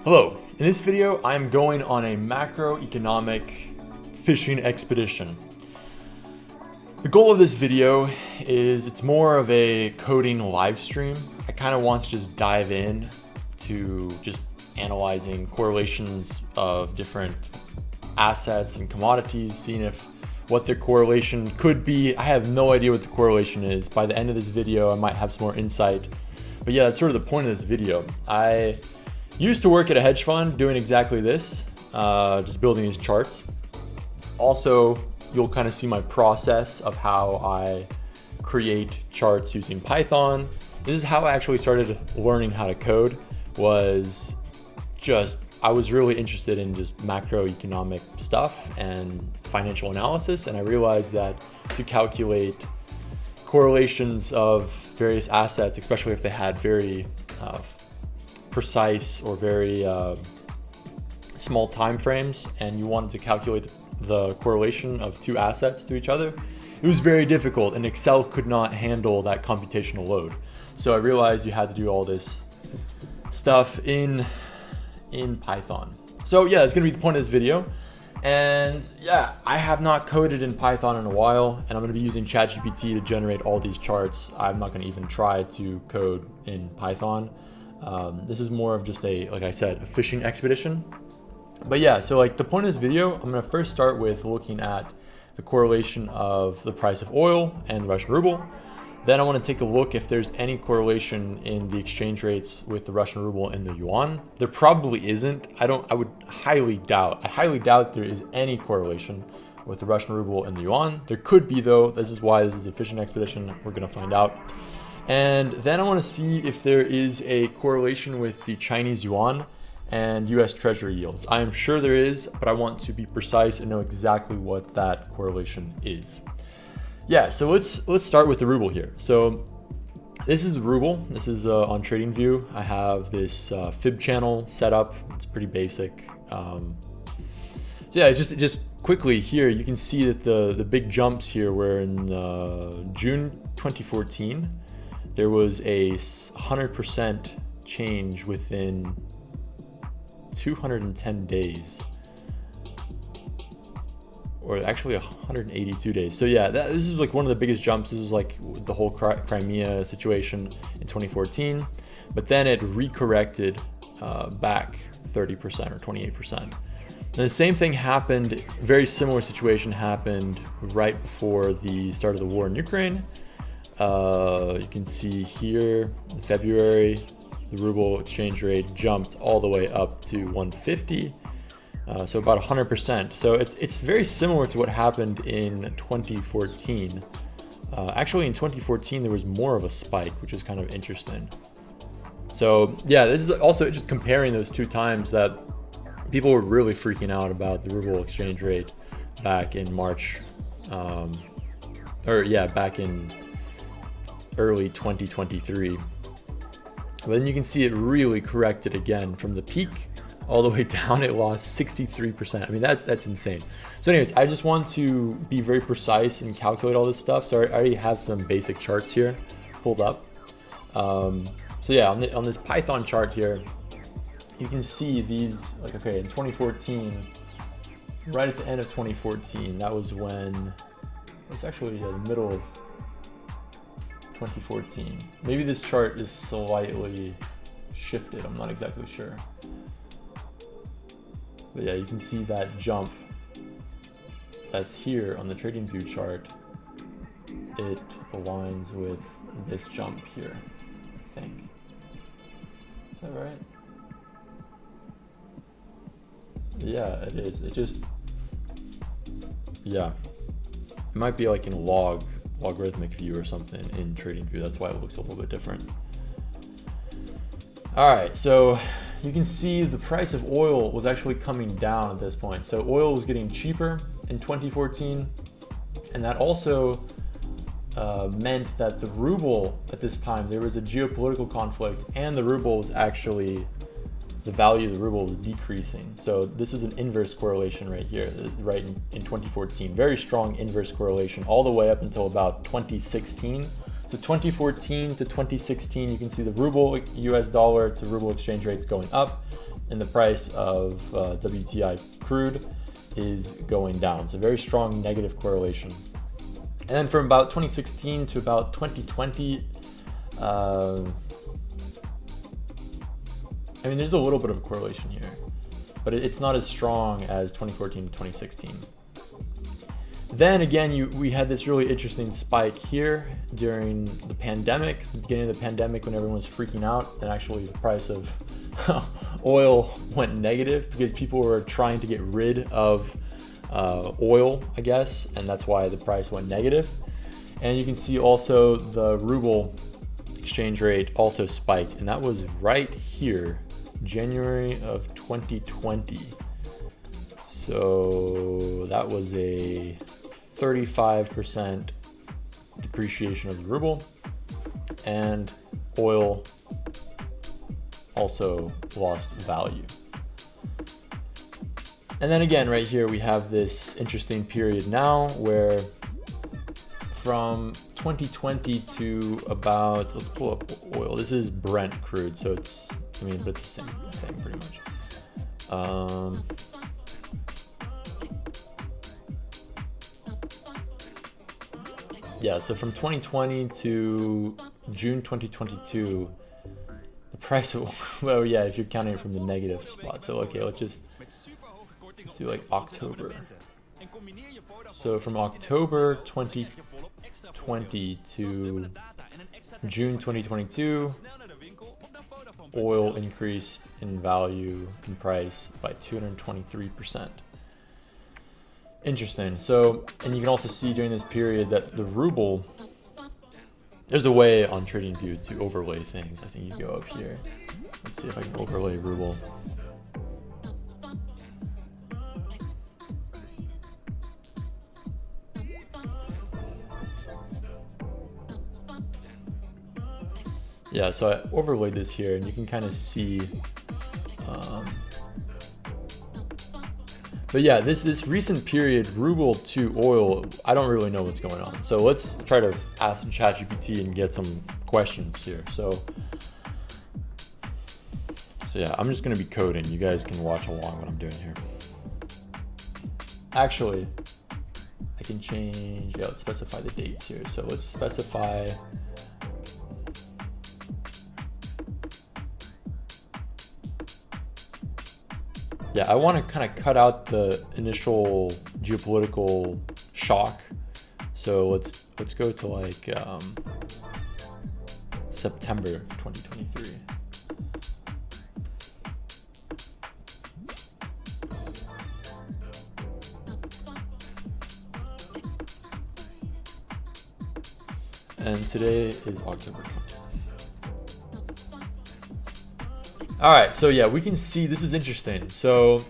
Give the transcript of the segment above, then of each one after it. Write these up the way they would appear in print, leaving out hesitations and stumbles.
Hello, in this video I'm going on a macroeconomic fishing expedition. The goal of this video is it's more of a coding live stream. I kind of want to just dive in to just analyzing correlations of different assets and commodities, seeing if what their correlation could be. I have no idea what the correlation is. By the end of this video I might have some more insight, but yeah, that's sort of the point of this video. I used to work at a hedge fund doing exactly this, just building these charts. Also, you'll kind of see my process of how I create charts using Python. This is how I actually started learning how to code. I was really interested in just macroeconomic stuff and financial analysis, and I realized that to calculate correlations of various assets, especially if they had very precise or very small time frames, and you wanted to calculate the correlation of two assets to each other, it was very difficult, and Excel could not handle that computational load. So I realized you had to do all this stuff in Python. So yeah, that's gonna be the point of this video. And yeah, I have not coded in Python in a while, and I'm gonna be using ChatGPT to generate all these charts. I'm not gonna even try to code in Python. This is more of just like I said, a fishing expedition. But yeah, so like the point of this video, I'm gonna first start with looking at the correlation of the price of oil and the Russian ruble. Then I want to take a look if there's any correlation in the exchange rates with the Russian ruble and the Yuan. There probably isn't. I highly doubt there is any correlation with the Russian ruble and the Yuan. There could be though. This is why this is a fishing expedition. We're gonna find out. And then I want to see if there is a correlation with the Chinese yuan and US treasury yields. I am sure there is, but I want to be precise and know exactly what that correlation is. Yeah, so let's start with the ruble here. So this is the ruble. This is on TradingView. I have this fib channel set up. It's pretty basic. So yeah, just quickly here, you can see that the big jumps here were in June 2014. There was a 100% change within 210 days. Or actually 182 days. So yeah, this is like one of the biggest jumps. This is like the whole Crimea situation in 2014. But then it recorrected back 30% or 28%. And the same thing happened, very similar situation happened right before the start of the war in Ukraine. You can see here in February, the ruble exchange rate jumped all the way up to 150. So about 100%. So it's very similar to what happened in 2014. Actually, in 2014, there was more of a spike, which is kind of interesting. So yeah, this is also just comparing those two times that people were really freaking out about the ruble exchange rate back in March, back in early 2023. But then you can see it really corrected again from the peak all the way down. It lost 63%. I mean, that's insane. So anyways, I just want to be very precise and calculate all this stuff. So I already have some basic charts here pulled up. So yeah, on this Python chart here, you can see these, like, okay, in 2014, right at the end of 2014, that was when, it's actually the middle of 2014. Maybe this chart is slightly shifted, I'm not exactly sure. But yeah, you can see that jump that's here on the TradingView chart. It aligns with this jump here, I think. Is that right? Yeah, it is. Yeah. It might be like in a logarithmic view or something in TradingView. That's why it looks a little bit different. All right, so you can see the price of oil was actually coming down at this point. So oil was getting cheaper in 2014, and that also meant that the ruble at this time, there was a geopolitical conflict, and the ruble was actually, the value of the ruble was decreasing. So this is an inverse correlation right here, right in 2014. Very strong inverse correlation all the way up until about 2016. So 2014 to 2016, you can see the ruble US dollar to ruble exchange rates going up, in the price of WTI crude is going down. It's a very strong negative correlation. And then from about 2016 to about 2020, I mean, there's a little bit of a correlation here, but it's not as strong as 2014 to 2016. Then again, we had this really interesting spike here during the pandemic, the beginning of the pandemic, when everyone was freaking out, and actually the price of oil went negative because people were trying to get rid of oil, I guess, and that's why the price went negative. And you can see also the ruble exchange rate also spiked, and that was right here, January of 2020. So that was a 35% depreciation of the ruble, and oil also lost value. And then again, right here, we have this interesting period now where from 2020 to about, let's pull up oil. This is Brent crude, so it's, I mean, but it's the same thing pretty much. Yeah, so from 2020 to June 2022, the price of, well, yeah, if you're counting it from the negative spot. So, okay, let's do like October. So from October 2020 to June 2022, oil increased in value and price by 223%. Interesting. So, and you can also see during this period that the ruble, there's a way on TradingView to overlay things. I think you go up here. Let's see if I can overlay ruble. Yeah, so I overlaid this here, and you can kind of see. But yeah, this recent period, ruble to oil, I don't really know what's going on. So let's try to ask ChatGPT and get some questions here. So yeah, I'm just gonna be coding. You guys can watch along what I'm doing here. Actually, I can change. Yeah, let's specify the dates here. So let's specify. Yeah, I want to kind of cut out the initial geopolitical shock. So let's go to like September 2023. And today is October 20th. All right, so yeah, we can see, this is interesting. So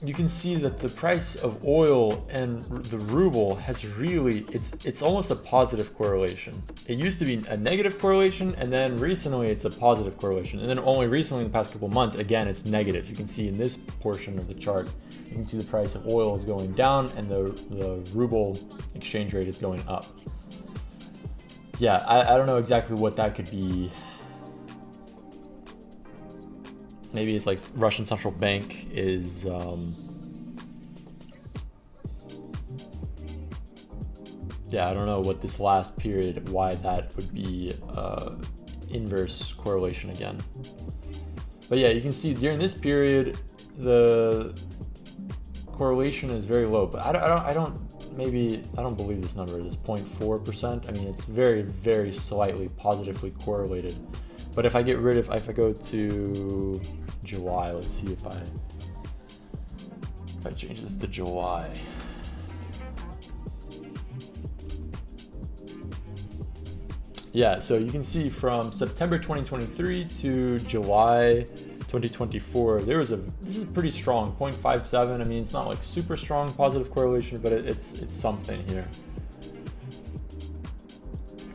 you can see that the price of oil and the ruble has really, it's almost a positive correlation. It used to be a negative correlation, and then recently it's a positive correlation. And then only recently in the past couple of months, again, it's negative. You can see in this portion of the chart, you can see the price of oil is going down and the ruble exchange rate is going up. Yeah, I don't know exactly what that could be. Maybe it's like Russian central bank is yeah, I don't know what this last period, why that would be inverse correlation again. But yeah, you can see during this period the correlation is very low. But I don't believe this number. It's 0.4%. I mean, it's very, very slightly positively correlated. But if I get rid of, if I go to July, let's see if I change this to July. Yeah, so you can see from September 2023 to July 2024, this is pretty strong, 0.57. I mean, it's not like super strong positive correlation, but it's something here.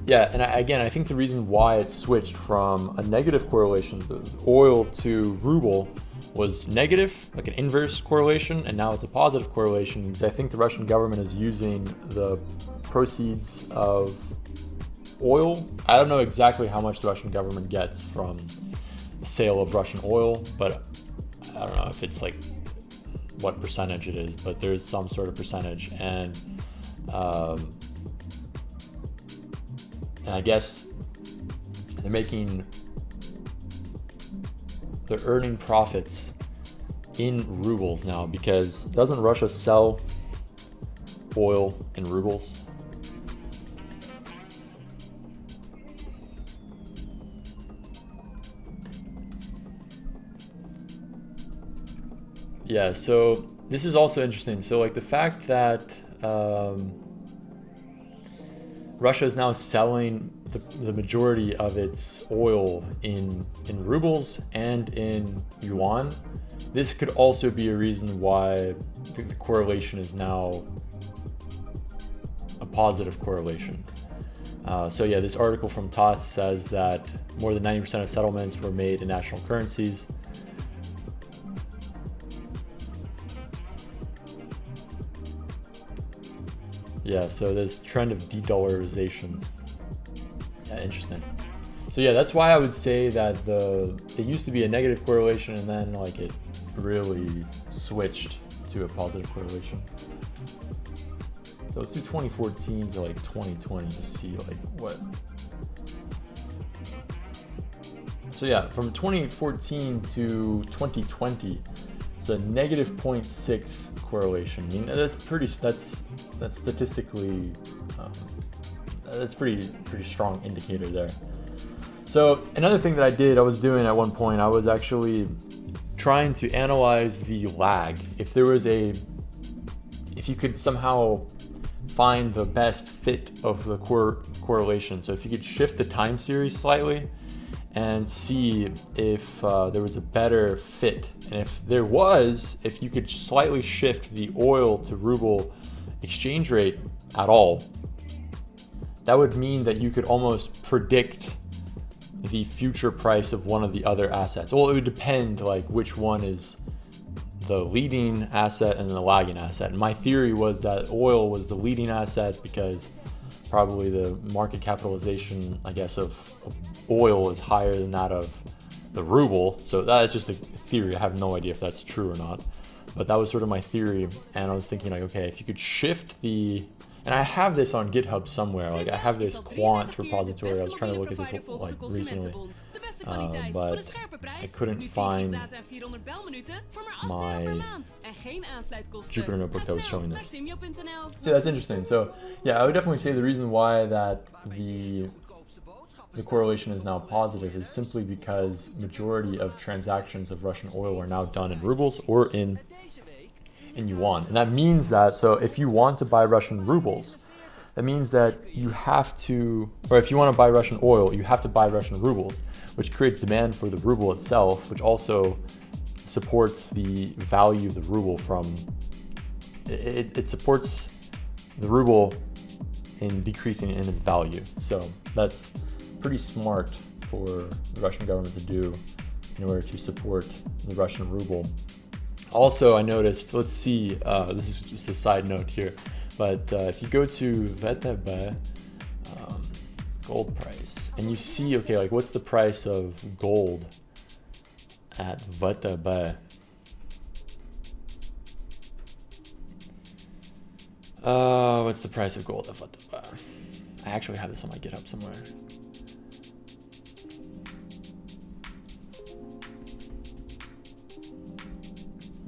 Yeah, and I think the reason why it switched from a negative correlation, the oil to ruble, was negative, like an inverse correlation, and now it's a positive correlation because I think the Russian government is using the proceeds of oil. I don't know exactly how much the Russian government gets from the sale of Russian oil, but I don't know if it's like what percentage it is, but there's some sort of percentage, and I guess they're earning profits in rubles now, because doesn't Russia sell oil in rubles? Yeah, so this is also interesting. So like the fact that Russia is now selling the majority of its oil in rubles and in yuan, this could also be a reason why the correlation is now a positive correlation. So yeah, this article from TASS says that more than 90% of settlements were made in national currencies. Yeah, so this trend of de-dollarization. Yeah, interesting. So yeah, that's why I would say that it used to be a negative correlation, and then like it really switched to a positive correlation. So let's do 2014 to like 2020 to see like what. So yeah, from 2014 to 2020, it's a negative 0.6 correlation. I mean, that's statistically, that's pretty strong indicator there. So another thing that I was doing at one point, I was actually trying to analyze the lag. If you could somehow find the best fit of the correlation. So if you could shift the time series slightly and see if there was a better fit. And if you could slightly shift the oil to ruble exchange rate at all, that would mean that you could almost predict the future price of one of the other assets. Well, it would depend like which one is the leading asset and the lagging asset. And my theory was that oil was the leading asset because probably the market capitalization, I guess, of oil is higher than that of the ruble. So that's just a theory. I have no idea if that's true or not, but that was sort of my theory. And I was thinking like, okay, if you could shift and I have this on GitHub somewhere. Like I have this Quant repository. I was trying to look at this like recently, but I couldn't find my Jupyter notebook that was showing this. So that's interesting. So yeah, I would definitely say the reason why that the correlation is now positive is simply because majority of transactions of Russian oil are now done in rubles or in yuan. And that means that, so if you want to buy Russian rubles, that means that you have to, or if you want to buy Russian oil, you have to buy Russian rubles, which creates demand for the ruble itself, which also supports the value of the ruble it supports the ruble in decreasing in its value. So that's pretty smart for the Russian government to do in order to support the Russian ruble. Also, I noticed, let's see, this is just a side note here, but if you go to VTB, gold price, and you see, okay, like what's the price of gold at VTB? What's the price of gold at VTB? I actually have this on my GitHub somewhere.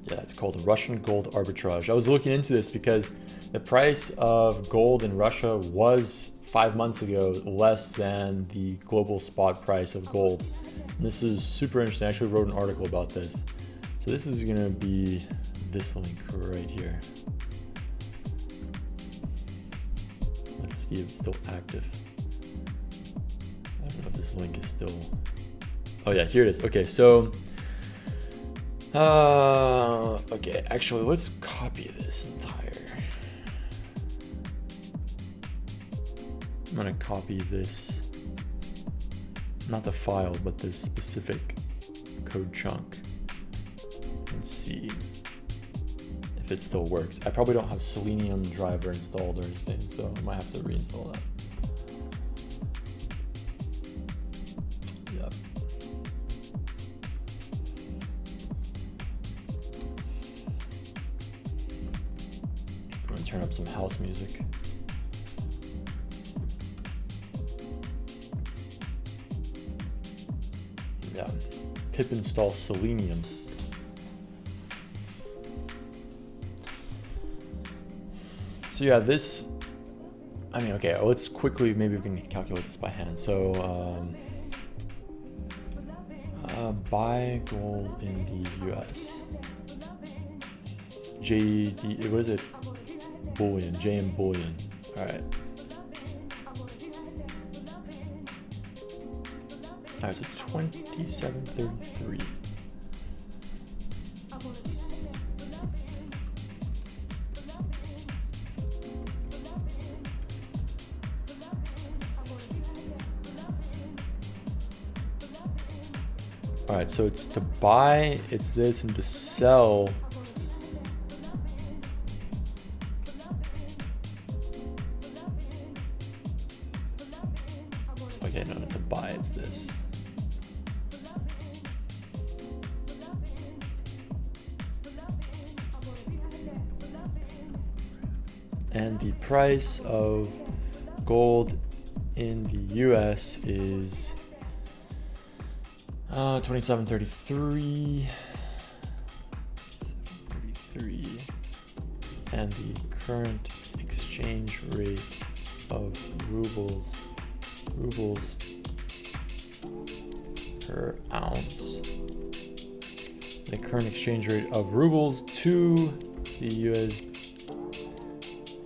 Yeah, it's called Russian gold arbitrage. I was looking into this because the price of gold in Russia was 5 months ago less than the global spot price of gold. And this is super interesting. I actually wrote an article about this. So this is going to be this link right here. Let's see if it's still active. I don't know if this link is still... Oh yeah, here it is. Okay, so... okay, actually, let's copy this entire. I'm gonna copy this, not the file, but this specific code chunk, and see if it still works. I probably don't have Selenium driver installed or anything, so I might have to reinstall that. Yep. turn up some house music. Yeah, pip install Selenium. So yeah, this, I mean, okay, let's quickly, maybe we can calculate this by hand. So buy gold in the US. JD, what is it? Bullion, JM Bullion. All right. All right, so 2733. All right, so it's to buy, it's this, and to sell. Okay, no, to buy, it's this. And the price of gold in the US is 2733. And the current exchange rate of rubles per ounce. The current exchange rate of rubles to the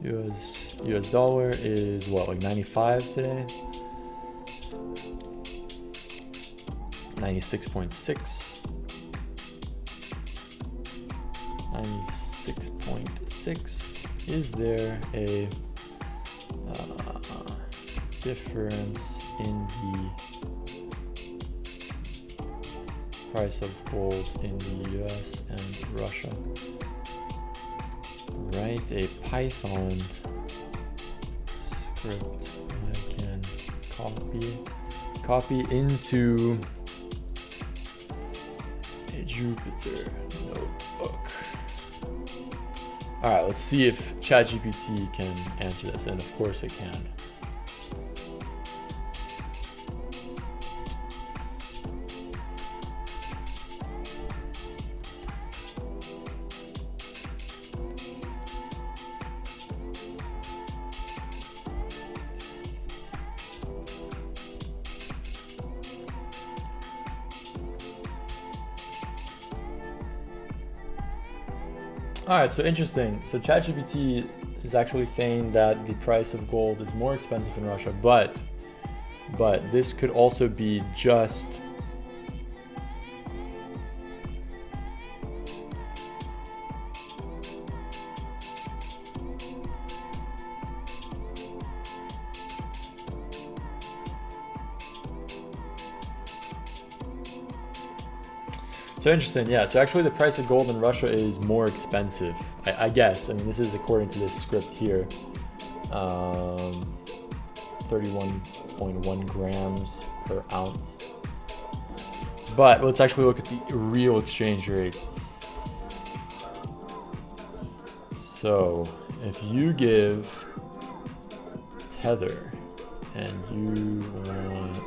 US dollar is what, like 95 today? 96.6. 96.6. Is there a difference in the price of gold in the US and Russia? Write a Python script I can copy into a Jupyter notebook. All right, let's see if ChatGPT can answer this, and of course it can. All right, so interesting. So ChatGPT is actually saying that the price of gold is more expensive in Russia, but this could also be just so interesting. Yeah, so actually the price of gold in Russia is more expensive, I guess. I mean, this is according to this script here. 31.1 grams per ounce. But let's actually look at the real exchange rate. So if you give Tether and you want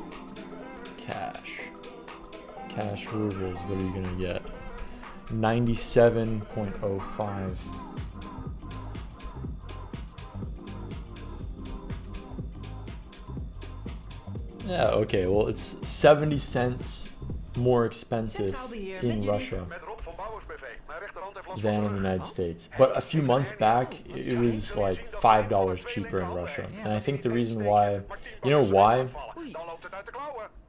cash rubles, what are you gonna get? 97.05. Yeah, okay, well, it's 70 cents more expensive in Russia than in the United States. But a few months back, it was like $5 cheaper in Russia. And I think the reason why, you know why?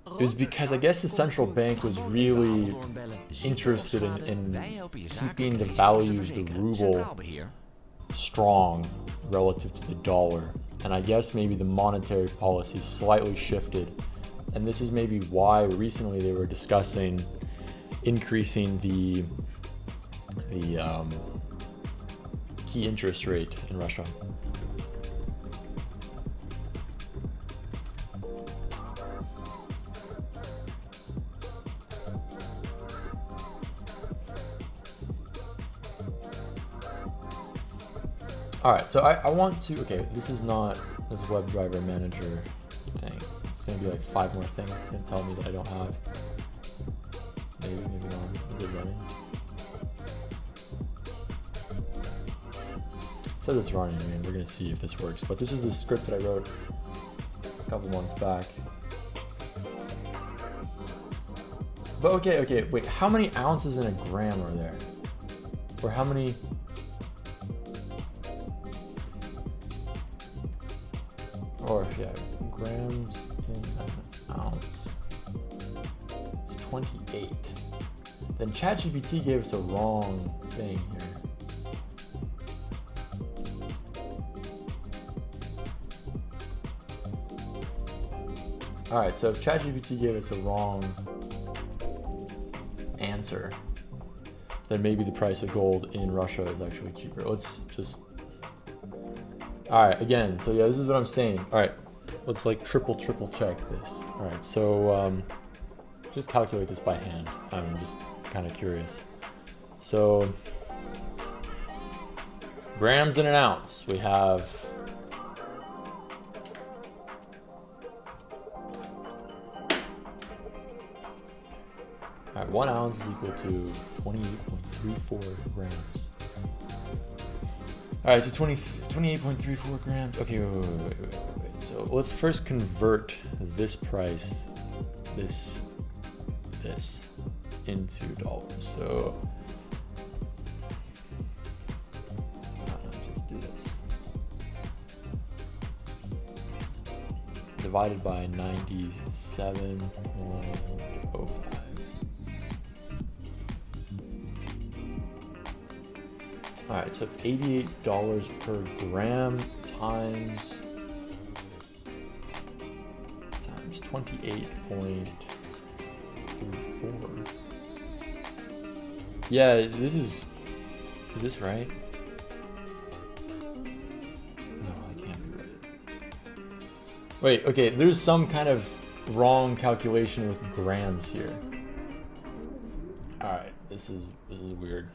It was because I guess the central bank was really interested in keeping the value of the ruble strong relative to the dollar. And I guess maybe the monetary policy slightly shifted. And this is maybe why recently they were discussing increasing the key interest rate in Russia. All right, so I want to, okay, this is not this WebDriver manager thing. It's gonna be like 5 more things. It's gonna tell me that I don't have. Maybe not. Is it running? It says it's running. I mean, we're gonna see if this works. But this is the script that I wrote a couple months back. But okay, wait, how many ounces in a gram are there? Or how many? Or yeah, grams in an ounce. It's 28. Then ChatGPT gave us a wrong thing here. All right, so ChatGPT gave us a wrong answer. Then maybe the price of gold in Russia is actually cheaper. Let's just. All right, again, so yeah, this is what I'm saying. All right, let's like triple check this. All right, so just calculate this by hand. I'm just kind of curious. So grams in an ounce, we have all right, 1 ounce is equal to 28.34 grams. All right, so 28.34 grams. Okay, wait. So let's first convert this price, this into dollars. So just do this. Divided by 97.05. All right, so it's $88 per gram times 28.34. Yeah, is this right? No, I can't be right. Wait, okay, there's some kind of wrong calculation with grams here. All right, this is weird.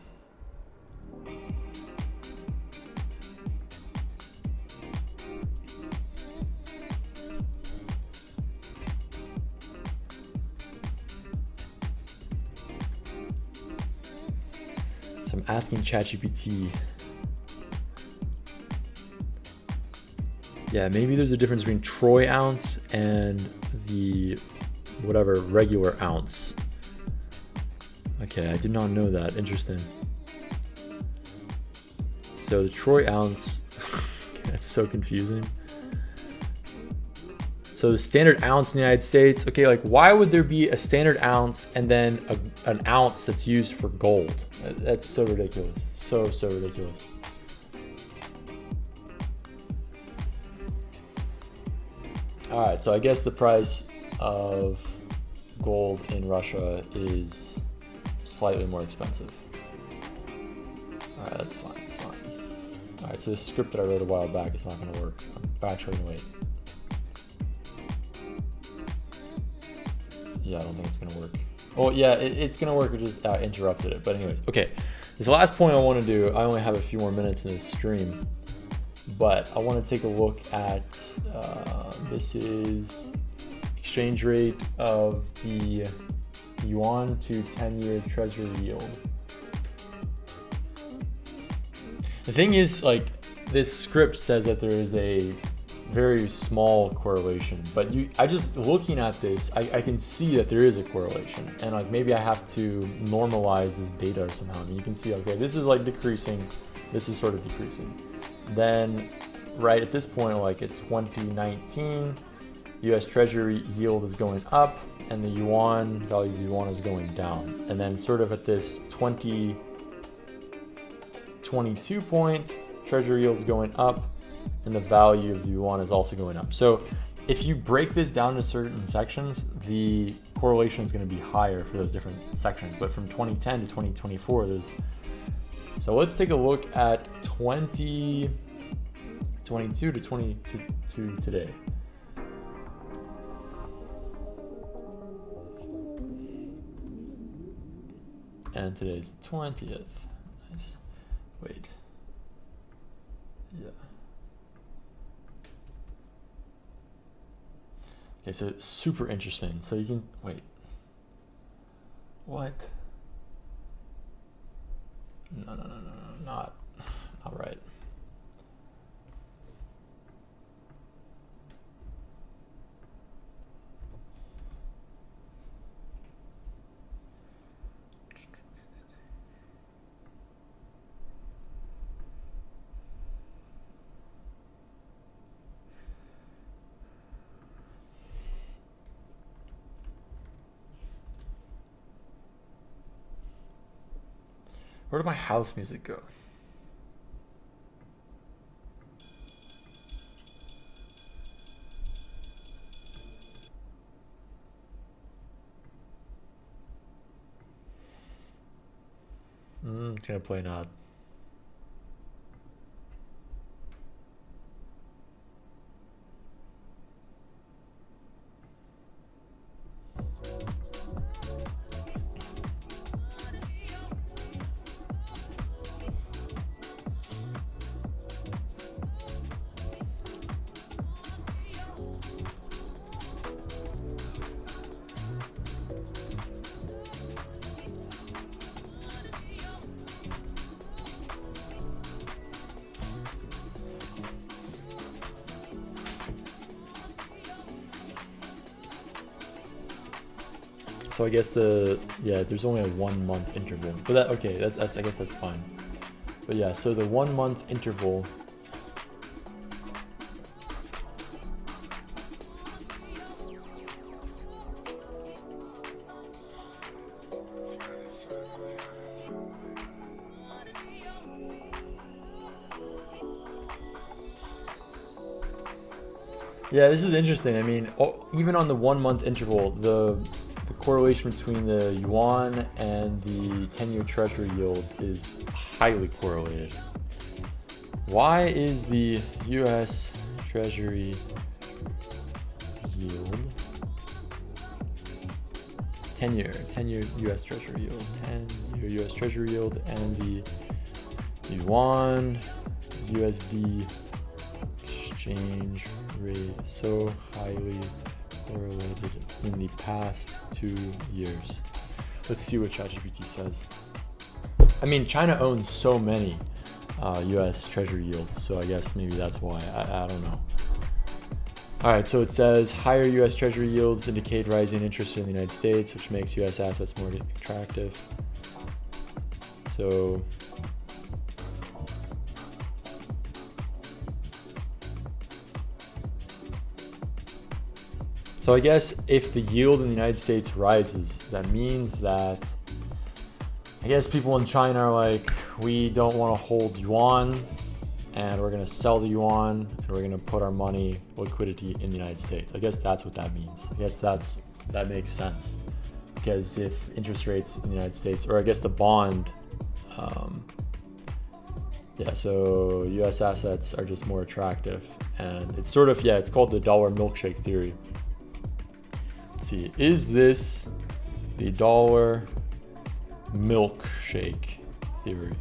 So I'm asking ChatGPT. Yeah, maybe there's a difference between troy ounce and the whatever regular ounce. Okay, I did not know that. Interesting. So the troy ounce, that's so confusing. So the standard ounce in the United States, okay, like why would there be a standard ounce and then an ounce that's used for gold? That's so ridiculous. So ridiculous. All right, so I guess the price of gold in Russia is slightly more expensive. All right, that's fine, it's fine. All right, so this script that I wrote a while back is not gonna work. Actually, wait. Yeah, I don't think it's gonna work. Oh yeah, it's gonna work. We just interrupted it. But anyways, okay. This last point I want to do. I only have a few more minutes in this stream, but I want to take a look at this is exchange rate of the Yuan to 10-year treasury yield. The thing is, like, this script says that there is a very small correlation, but I just looking at this, I can see that there is a correlation, and like maybe I have to normalize this data somehow. I mean, you can see, okay, this is like decreasing, this is sort of decreasing. Then right at this point, like at 2019, US Treasury yield is going up and the Yuan, value of the Yuan is going down. And then sort of at this 2022 point, Treasury yield is going up and the value of the Yuan is also going up. So if you break this down to certain sections, the correlation is going to be higher for those different sections. But from 2010 to 2024, so let's take a look at 2022 to 2022 today. And today's the 20th. Nice. Wait. Yeah. Okay, so it's super interesting. So you can wait. What? No, not right. Where did my house music go? It's gonna play an ad. So I guess there's only a 1 month interval, but that's I guess that's fine. But yeah, so the 1 month interval. Yeah, this is interesting. I mean, even on the 1 month interval, the correlation between the yuan and the 10-year treasury yield is highly correlated. Why is the US treasury yield 10-year US treasury yield, 10-year US treasury yield, and the yuan USD exchange rate so highly correlated in the past 2 years? Let's see what ChatGPT says. I mean, China owns so many US treasury yields, so I guess maybe that's why. I don't know. All right, so it says higher US treasury yields indicate rising interest in the United States, which makes US assets more attractive. So I guess if the yield in the United States rises, that means that I guess people in China are like, we don't want to hold yuan, and we're going to sell the yuan, and we're going to put our money, liquidity in the United States. I guess that's what that means. I guess that makes sense. Because if interest rates in the United States, or I guess the bond, so US assets are just more attractive. And it's sort of, it's called the dollar milkshake theory. Let's see, is this the dollar milkshake theory?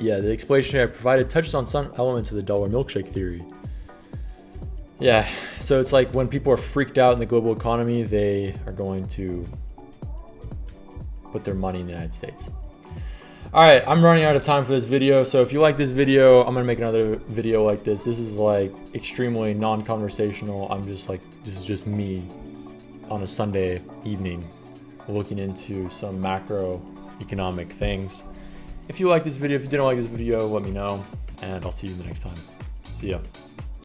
Yeah, the explanation I provided touches on some elements of the dollar milkshake theory. Yeah, so it's like when people are freaked out in the global economy, they are going to put their money in the United States. All right, I'm running out of time for this video. So if you like this video, I'm gonna make another video like this. This is like extremely non-conversational. I'm just like, this is just me on a Sunday evening looking into some macroeconomic things. If you like this video, if you didn't like this video, let me know, and I'll see you in the next time. See ya.